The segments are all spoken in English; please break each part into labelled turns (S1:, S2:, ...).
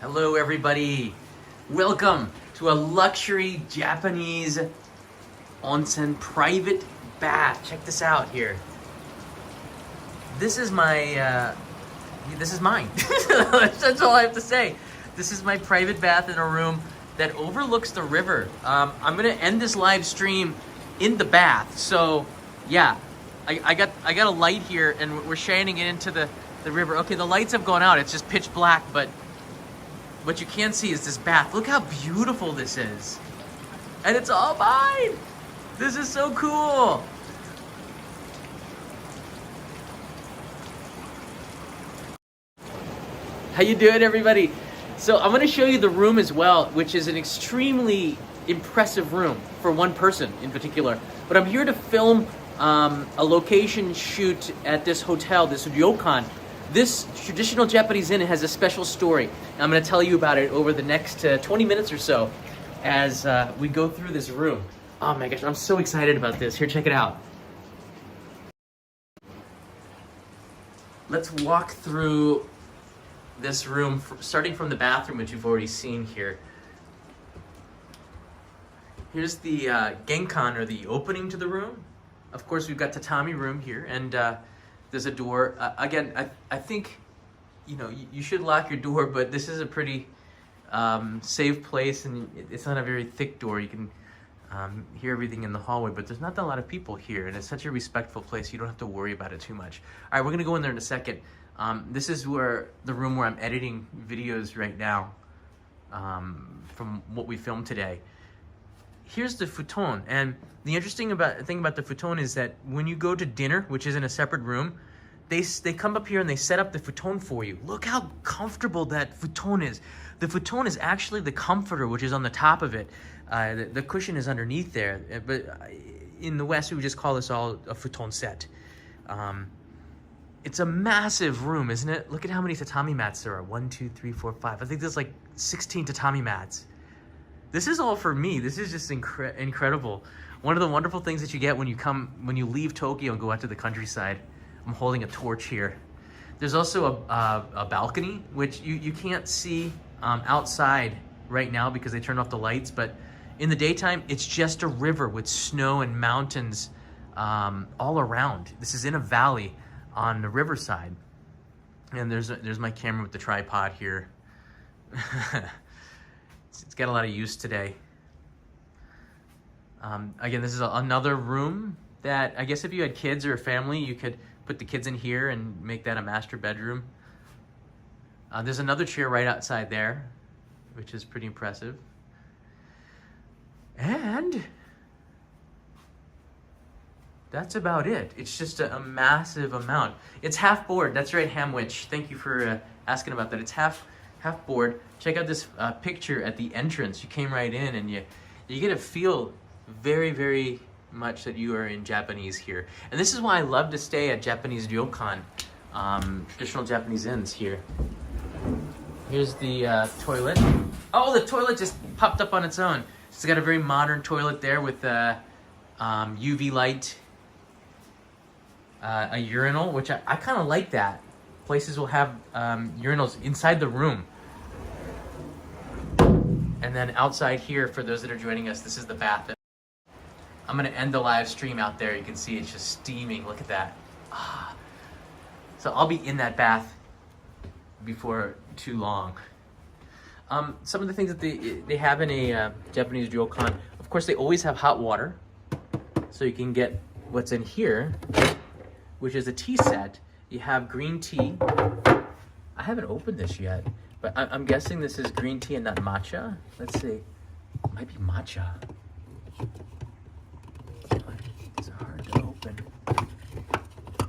S1: Hello everybody, welcome to a luxury Japanese onsen private bath. Check this out here. This is my, this is mine. That's all I have to say. This is my private bath in a room that overlooks the river. I'm gonna end this live stream in the bath. So yeah, I got a light here and we're shining it into the river. Okay, the lights have gone out. It's just pitch black, but what you can see is this bath. Look how beautiful this is. And it's all mine. This is so cool. How you doing, everybody? So I'm gonna show you the room as well, which is an extremely impressive room for one person in particular. But I'm here to film a location shoot at this hotel, this Ryokan. This traditional Japanese inn has a special story. And I'm going to tell you about it over the next 20 minutes or so as we go through this room. Oh my gosh, I'm so excited about this. Here, check it out. Let's walk through this room, starting from the bathroom, which you've already seen here. Here's the genkan, or the opening to the room. Of course, we've got tatami room here, and there's a door. Again, I think, you know, you should lock your door, but this is a pretty safe place, and it's not a very thick door. You can hear everything in the hallway, but there's not a lot of people here, and it's such a respectful place. You don't have to worry about it too much. All right, we're gonna go in there in a second. This is where the room where I'm editing videos right now from what we filmed today. Here's the futon, and the interesting thing about the futon is that when you go to dinner, which is in a separate room, they come up here and they set up the futon for you. Look how comfortable that futon is. The futon is actually the comforter, which is on the top of it. The cushion is underneath there, but in the West, we would just call this all a futon set. It's a massive room, isn't it? Look at how many tatami mats there are. 1, 2, 3, 4, 5. I think there's like 16 tatami mats. This is all for me. This is just incredible. One of the wonderful things that you get when you leave Tokyo and go out to the countryside. I'm holding a torch here. There's also a balcony, which you can't see outside right now because they turned off the lights, but in the daytime, it's just a river with snow and mountains all around. This is in a valley on the riverside. And there's my camera with the tripod here. It's got a lot of use today. Again, this is another room that I guess if you had kids or a family, you could put the kids in here and make that a master bedroom. There's another chair right outside there, which is pretty impressive. And that's about it. It's just a massive amount. It's half board. That's right, Hamwich. Thank you for asking about that. It's half board. Check out this picture at the entrance. You came right in and you get to feel very, very much that you are in Japanese here. And this is why I love to stay at Japanese ryokan, traditional Japanese inns here. Here's the toilet. Oh, the toilet just popped up on its own. It's got a very modern toilet there with UV light, a urinal, which I kind of like that. Places will have urinals inside the room. And then outside here, for those that are joining us, this is the bath. I'm gonna end the live stream out there. You can see it's just steaming. Look at that. So I'll be in that bath before too long. Some of the things that they have in a Japanese ryokan, of course, they always have hot water. So you can get what's in here, which is a tea set. You have green tea. I haven't opened this yet, but I'm guessing this is green tea and not matcha. Let's see. It might be matcha. It's hard to open.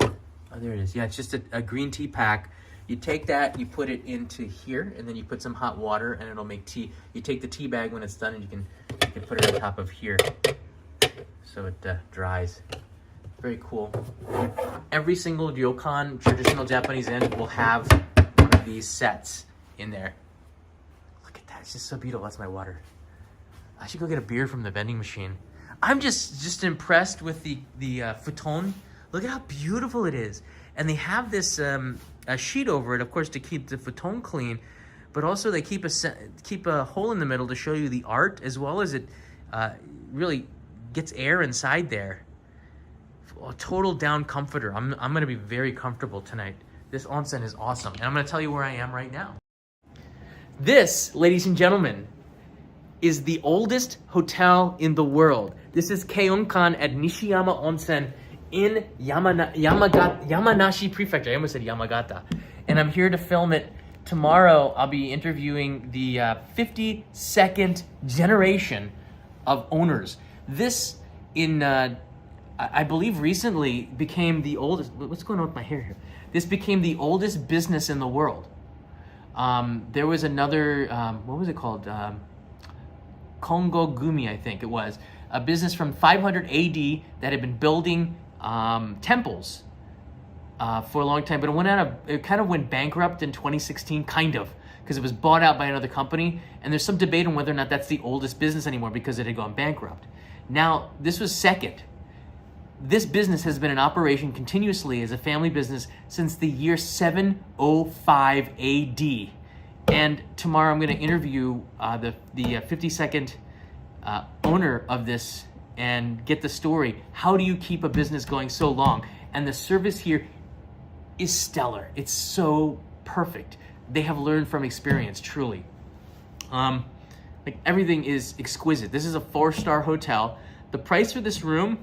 S1: Oh, there it is. Yeah, it's just a green tea pack. You take that, you put it into here, and then you put some hot water, and it'll make tea. You take the tea bag when it's done, and you can put it on top of here, so it dries. Very cool. Every single ryokan, traditional Japanese inn, will have one of these sets in there. Look at that, it's just so beautiful. That's my water. I should go get a beer from the vending machine. I'm just impressed with the futon. Look at how beautiful it is. And they have this a sheet over it, of course, to keep the futon clean. but also they keep a hole in the middle to show you the art, as well as it really gets air inside there. A total down comforter. I'm gonna be very comfortable tonight. This onsen is awesome, and I'm gonna tell you where I am right now. This, ladies and gentlemen, is the oldest hotel in the world. This is Keiunkan at Nishiyama Onsen in Yamanashi Prefecture. I almost said Yamagata. And I'm here to film it. Tomorrow, I'll be interviewing the 52nd generation of owners. This, I believe recently became the oldest, what's going on with my hair here? This became the oldest business in the world. There was another, what was it called? Kongo Gumi, I think it was. A business from 500 AD that had been building temples for a long time, but it kind of went bankrupt in 2016, because it was bought out by another company, and there's some debate on whether or not that's the oldest business anymore because it had gone bankrupt. Now, this was second. This business has been in operation continuously as a family business since the year 705 AD. And tomorrow I'm going to interview the 52nd owner of this and get the story. How do you keep a business going so long? And the service here is stellar. It's so perfect. They have learned from experience, truly. Like everything is exquisite. This is a 4-star hotel. The price for this room,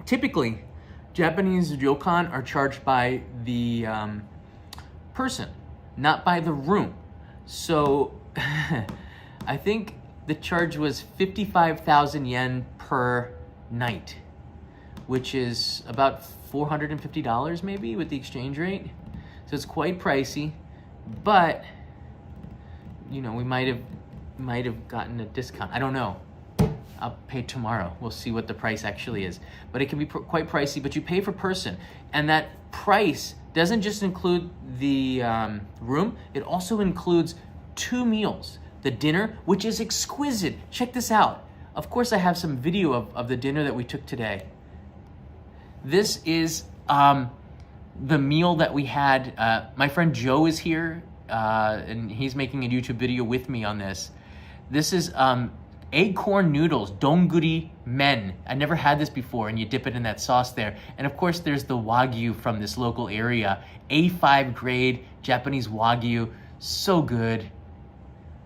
S1: typically, Japanese ryokan are charged by the person, not by the room. So I think the charge was 55,000 yen per night, which is about $450 maybe with the exchange rate. So it's quite pricey, but you know, we might have gotten a discount. I don't know. I'll pay tomorrow. We'll see what the price actually is. But it can be quite pricey, but you pay per person. And that price doesn't just include the room, it also includes 2 meals. The dinner, which is exquisite. Check this out. Of course, I have some video of the dinner that we took today. This is the meal that we had. My friend Joe is here, and he's making a YouTube video with me on this. This is acorn noodles, donguri men. I never had this before, and you dip it in that sauce there. And of course, there's the wagyu from this local area. A5 grade Japanese wagyu, so good.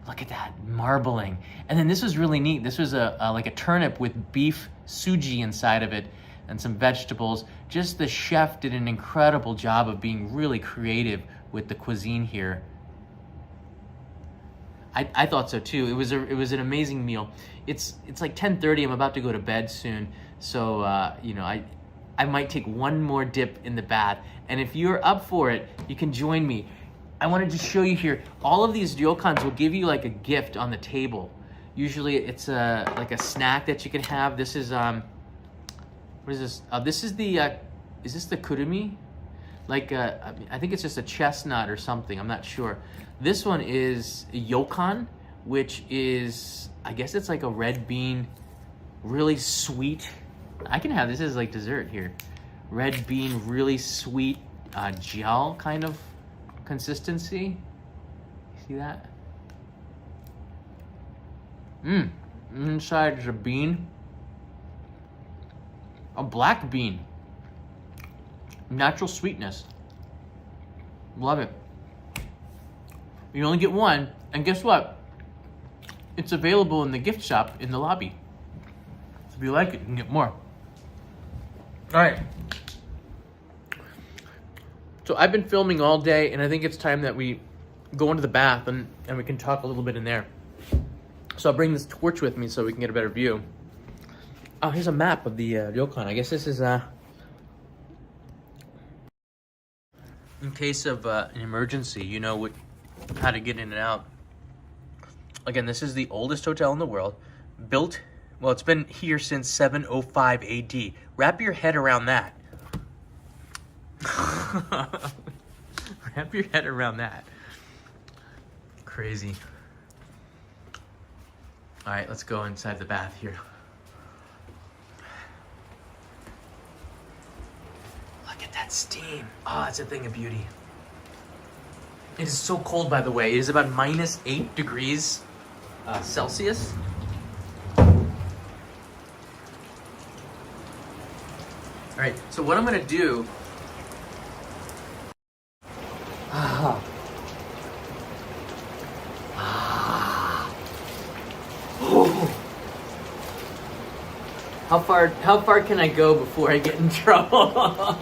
S1: Look at that, marbling. And then this was really neat. This was like a turnip with beef suji inside of it and some vegetables. Just the chef did an incredible job of being really creative with the cuisine here. I thought so too. It was an amazing meal. It's like 10:30. I'm about to go to bed soon, so you know, I might take one more dip in the bath. And if you're up for it, you can join me. I wanted to show you here. All of these ryokans will give you like a gift on the table. Usually, it's like a snack that you can have. This is what is this? This is the is this the kurumi? Like I think it's just a chestnut or something. I'm not sure. This one is Ryokan, which is, I guess it's like a red bean, really sweet. I can have this as like dessert here. Red bean, really sweet gel kind of consistency. See that? Inside is a bean. A black bean. Natural sweetness. Love it. You only get one, and guess what? It's available in the gift shop in the lobby. So if you like it, you can get more. All right. So I've been filming all day, and I think it's time that we go into the bath and we can talk a little bit in there. So I'll bring this torch with me so we can get a better view. Oh, here's a map of the Ryokan. I guess this is in case of an emergency, you know how to get in and out. Again, this is the oldest hotel in the world. Built, well, it's been here since 705 AD. Wrap your head around that. Wrap your head around that. Crazy. All right, let's go inside the bath here. Look at that steam. Oh, it's a thing of beauty. It is so cold, by the way. It is about -8 degrees Celsius. All right, so what I'm gonna do. How far can I go before I get in trouble?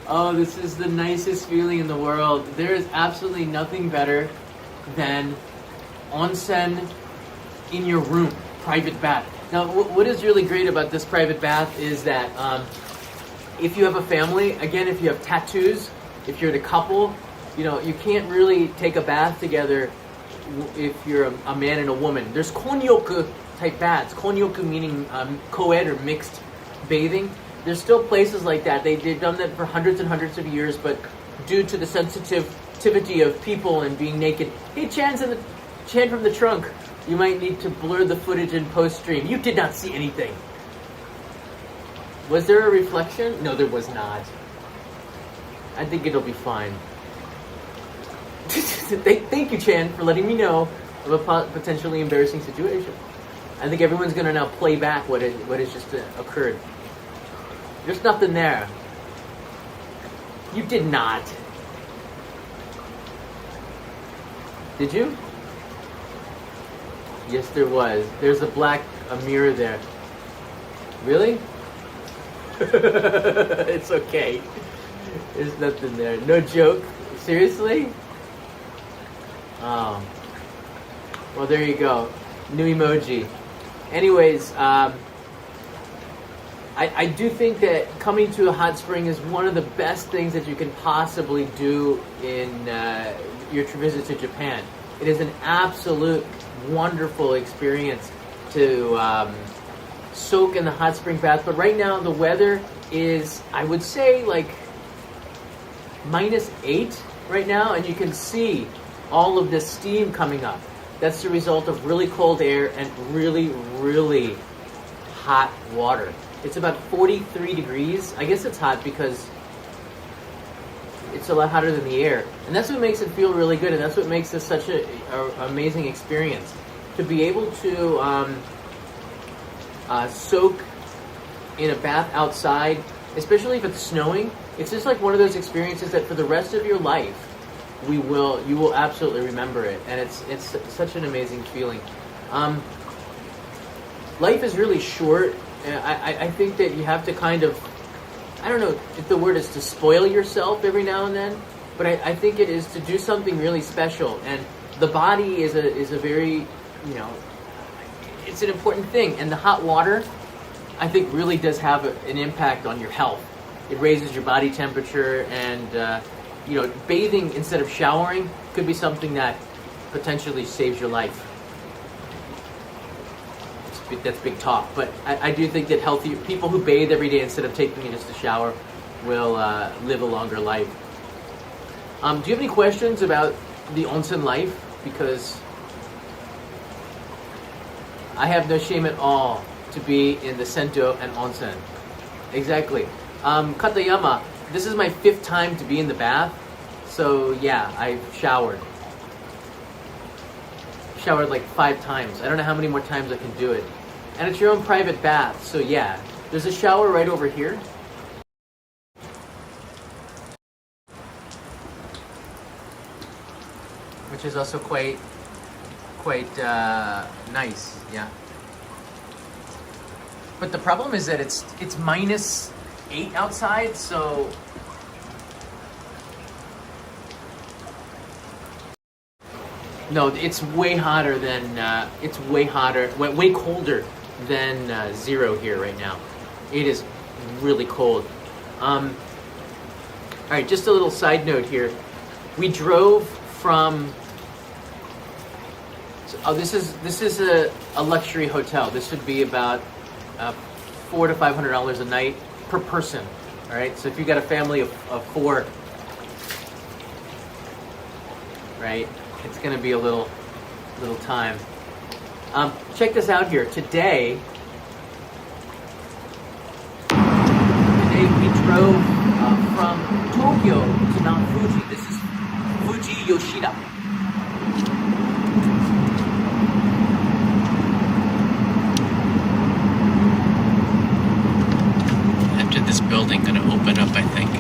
S1: Oh, this is the nicest feeling in the world. There is absolutely nothing better than onsen in your room, private bath. Now, what is really great about this private bath is that if you have a family, again, if you have tattoos, if you're in a couple, you can't really take a bath together if you're a man and a woman. There's konnyoku type baths. Konnyoku meaning co-ed or mixed bathing. There's still places like that. They've done that for hundreds and hundreds of years, but due to the sensitivity of people and being naked, hey, Chan from the trunk, you might need to blur the footage in post-stream. You did not see anything. Was there a reflection? No, there was not. I think it'll be fine. Thank you, Chan, for letting me know of a potentially embarrassing situation. I think everyone's going to now play back what has just occurred. There's nothing there. You did not. Did you? Yes, there was. There's a mirror there. Really? It's okay. There's nothing there. No joke. Seriously? Oh. Well, there you go. New emoji. Anyways, I do think that coming to a hot spring is one of the best things that you can possibly do in your visit to Japan. It is an absolute wonderful experience to soak in the hot spring bath. But right now the weather is, I would say, like -8 right now, and you can see all of this steam coming up. That's the result of really cold air and really, really hot water. It's about 43 degrees. I guess it's hot because it's a lot hotter than the air. And that's what makes it feel really good, and that's what makes this such an amazing experience. To be able to soak in a bath outside, especially if it's snowing, it's just like one of those experiences that for the rest of your life, you will absolutely remember it. And it's such an amazing feeling. Life is really short. I think that you have to kind of, I don't know if the word is to spoil yourself every now and then, but I think it is to do something really special. And the body is a very, it's an important thing. And the hot water, I think, really does have an impact on your health. It raises your body temperature, and bathing instead of showering could be something that potentially saves your life. That's big talk, but I do think that healthy people who bathe every day instead of taking just a shower will live a longer life. Do you have any questions about the onsen life? Because I have no shame at all to be in the sento and onsen. Exactly. Katayama, this is my 5th time to be in the bath, so yeah, I've showered like 5 times. I don't know how many more times I can do it. And it's your own private bath, so yeah. There's a shower right over here. Which is also quite nice, yeah. But the problem is that it's -8 outside, so no, it's way hotter than way colder than 0 here right now. It is really cold. All right, just a little side note here. We drove from. This is a luxury hotel. This would be about $400 to $500 a night per person. All right, so if you got a family of 4, right, it's going to be a little time. Check this out here. Today we drove from Tokyo to Mount Fuji. This is Fuji Yoshida. After this building gonna open up, I think.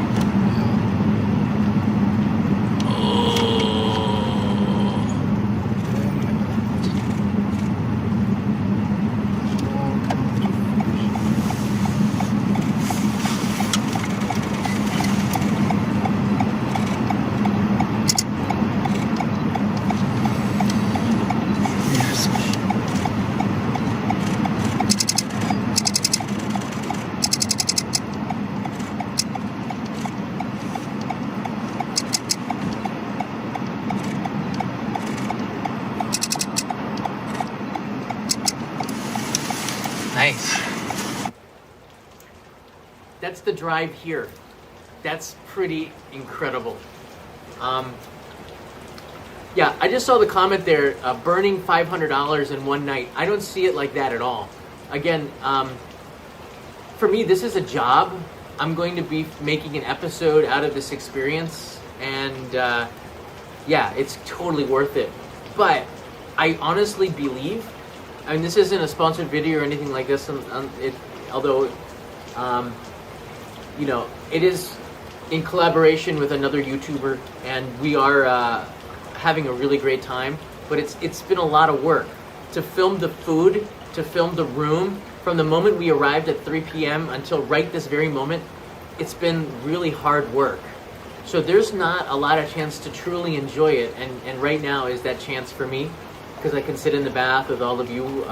S1: Nice. That's the drive here. That's pretty incredible. Yeah, I just saw the comment there, burning $500 in one night. I don't see it like that at all. Again, for me, this is a job. I'm going to be making an episode out of this experience, and yeah, it's totally worth it. But I honestly believe, I mean, this isn't a sponsored video or anything like this, although, you know, it is in collaboration with another YouTuber, and we are having a really great time. But it's been a lot of work to film the food, to film the room. From the moment we arrived at 3 p.m. until right this very moment, it's been really hard work. So there's not a lot of chance to truly enjoy it, and right now is that chance for me, because I can sit in the bath with all of you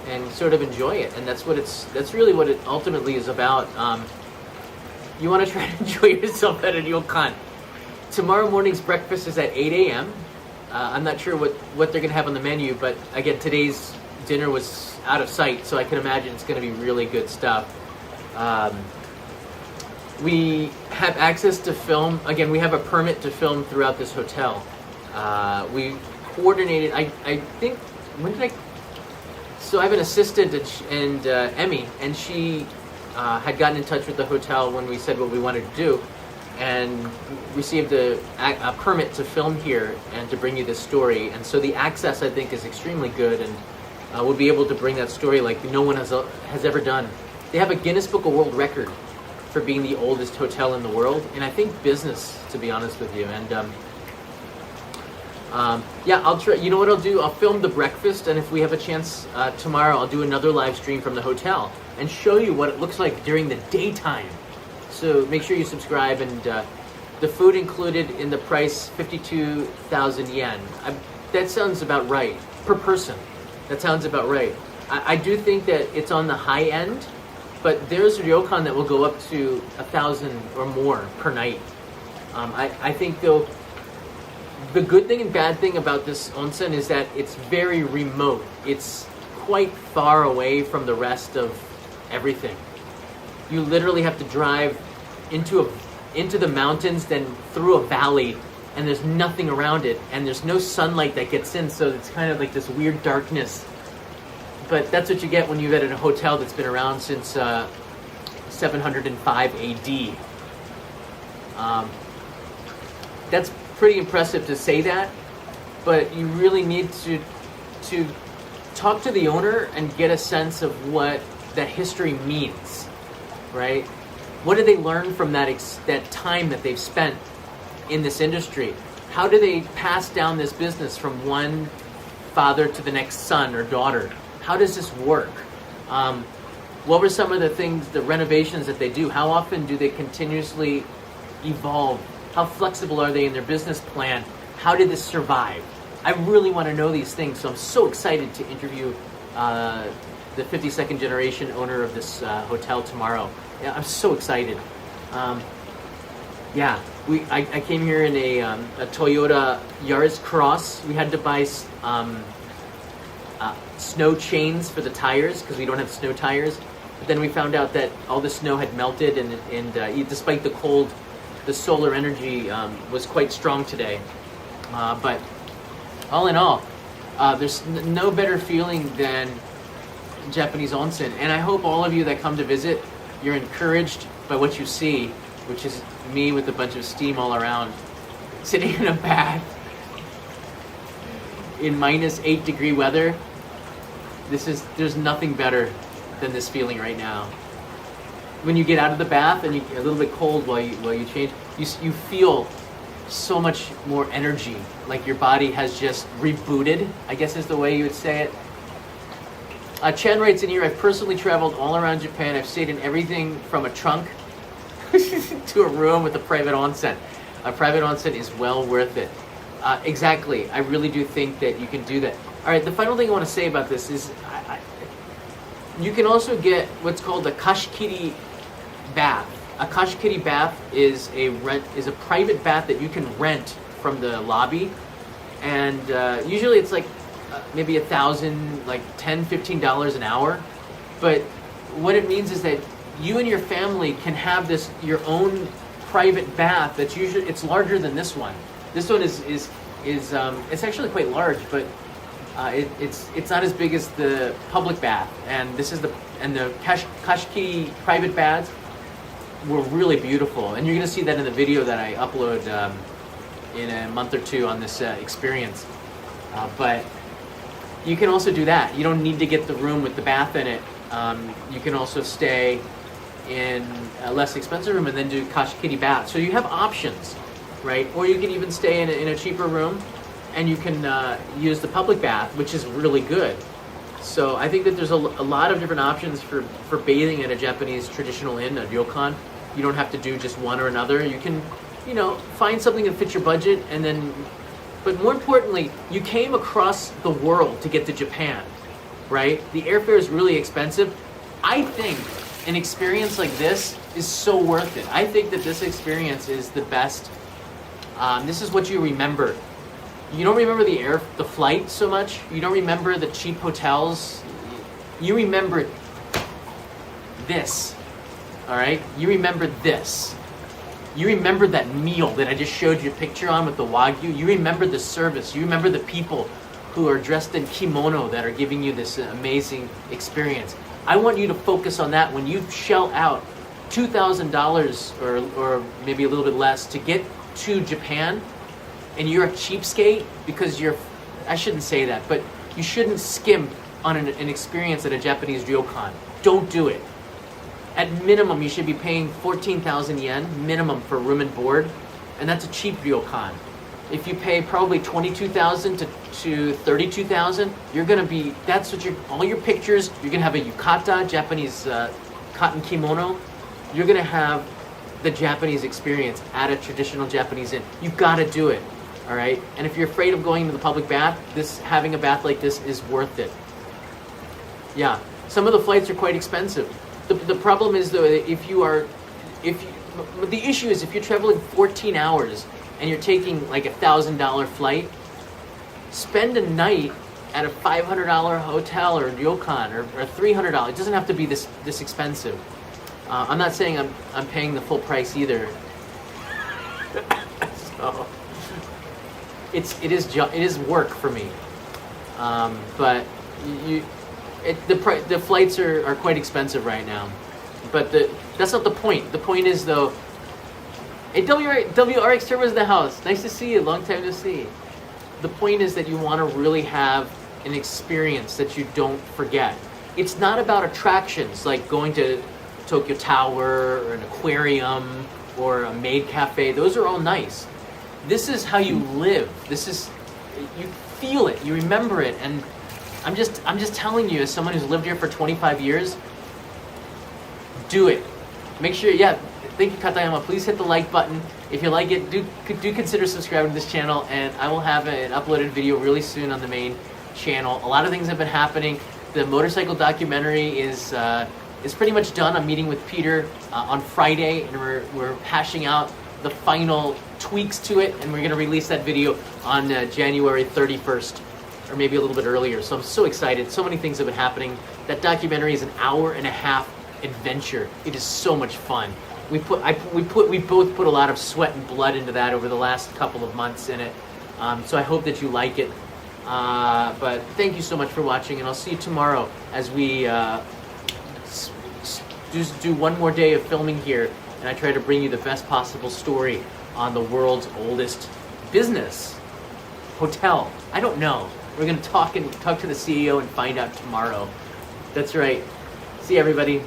S1: and sort of enjoy it. And that's really what it ultimately is about. You want to try to enjoy yourself at a Ryokan. Tomorrow morning's breakfast is at 8 a.m. I'm not sure what they're going to have on the menu, but again, today's dinner was out of sight, so I can imagine it's going to be really good stuff. We have access to film. Again, we have a permit to film throughout this hotel. We coordinated, I think, when did so I have an assistant and Emmy, and she had gotten in touch with the hotel when we said what we wanted to do, and received a permit to film here and to bring you this story. And so the access, I think, is extremely good, and we'll be able to bring that story like no one has ever done. They have a Guinness Book of World Record for being the oldest hotel in the world, and I think business, to be honest with you. And yeah, I'll try. You know what I'll do? I'll film the breakfast, and if we have a chance tomorrow, I'll do another live stream from the hotel and show you what it looks like during the daytime. So make sure you subscribe, and the food included in the price, 52,000 yen. That sounds about right per person. That sounds about right. I do think that it's on the high end, but there's Ryokan that will go up to 1,000 or more per night. I think though, the good thing and bad thing about this onsen is that it's very remote. It's quite far away from the rest of everything. You literally have to drive into the mountains, then through a valley, and there's nothing around it, and there's no sunlight that gets in, so it's kind of like this weird darkness. But that's what you get when you're at a hotel that's been around since 705 AD. That's pretty impressive to say that, but you really need to talk to the owner and get a sense of what that history means, right? What do they learn from that time that they've spent in this industry? How do they pass down this business from one father to the next son or daughter? How does this work? What were some of the things, the renovations that they do? How often do they continuously evolve? How flexible are they in their business plan? How did this survive? I really want to know these things, so I'm so excited to interview the 52nd generation owner of this hotel tomorrow. Yeah, I'm so excited. Yeah, I came here in a Toyota Yaris Cross. We had to buy snow chains for the tires because we don't have snow tires. But then we found out that all the snow had melted, and despite the cold, the solar energy was quite strong today. But all in all, there's no better feeling than Japanese onsen. And I hope all of you that come to visit, you're encouraged by what you see, which is me with a bunch of steam all around. sitting in a bath in -8-degree weather. There's nothing better than this feeling right now. When you get out of the bath and you're a little bit cold while you change, you feel so much more energy, like your body has just rebooted, I guess is the way you would say it. Chen writes in here, I've personally traveled all around Japan. I've stayed in everything from a trunk to a room with a private onsen. A private onsen is well worth it. Exactly. I really do think that you can do that. All right, the final thing I want to say about this is you can also get what's called a kashikiri bath. A kashikiri bath is a private bath that you can rent from the lobby, and usually it's like maybe $1,000, like $10-15 an hour. But what it means is that you and your family can have your own private bath. That's usually, it's larger than this one. This one is it's actually quite large, but it's not as big as the public bath. And the kashikiri private baths were really beautiful, and you're going to see that in the video that I upload in a month or two on this experience. But you can also do that. You don't need to get the room with the bath in it. You can also stay in a less expensive room and then do kashikiri bath. So you have options, right? Or you can even stay in a cheaper room, and you can use the public bath, which is really good. So I think that there's a lot of different options for bathing at a Japanese traditional inn, a ryokan. You don't have to do just one or another. You can, find something that fits your budget, and then, but more importantly, you came across the world to get to Japan, right? The airfare is really expensive. I think an experience like this is so worth it. I think that this experience is the best. This is what you remember. You don't remember the flight so much. You don't remember the cheap hotels. You remember this, all right? You remember this. You remember that meal that I just showed you a picture on with the Wagyu. You remember the service. You remember the people who are dressed in kimono that are giving you this amazing experience. I want you to focus on that when you shell out $2,000 or maybe a little bit less to get to Japan, and you're a cheapskate because I shouldn't say that, but you shouldn't skimp on an experience at a Japanese ryokan. Don't do it. At minimum, you should be paying 14,000 yen minimum for room and board, and that's a cheap ryokan. If you pay probably 22,000 to 32,000, you're gonna be, all your pictures, you're gonna have a yukata, Japanese cotton kimono. You're gonna have the Japanese experience at a traditional Japanese inn. You gotta do it, all right? And if you're afraid of going to the public bath, having a bath like this is worth it. Yeah, some of the flights are quite expensive. The problem is though, the issue is if you're traveling 14 hours and you're taking like $1,000 flight, spend a night at a $500 hotel or ryokan or $300. It doesn't have to be this expensive. I'm not saying I'm paying the full price either. So it is work for me, but the flights are quite expensive right now. But that's not the point. The point is though, hey, WRX Turbo's in the house. Nice to see you. Long time to see. The point is that you want to really have an experience that you don't forget. It's not about attractions like going to Tokyo Tower or an aquarium or a maid cafe. Those are all nice. This is how you live. You feel it, you remember it, and I'm just telling you, as someone who's lived here for 25 years, do it. Make sure, thank you, Katayama. Please hit the like button. If you like it, do consider subscribing to this channel, and I will have an uploaded video really soon on the main channel. A lot of things have been happening. The motorcycle documentary is pretty much done. I'm meeting with Peter on Friday, and we're hashing out the final tweaks to it, and we're going to release that video on January 31st, or maybe a little bit earlier. So I'm so excited. So many things have been happening. That documentary is an hour-and-a-half adventure. It is so much fun. We both put a lot of sweat and blood into that over the last couple of months in it. So I hope that you like it. But thank you so much for watching, and I'll see you tomorrow as we do one more day of filming here, and I try to bring you the best possible story on the world's oldest business, hotel. I don't know. We're gonna talk to the CEO and find out tomorrow. That's right. See everybody.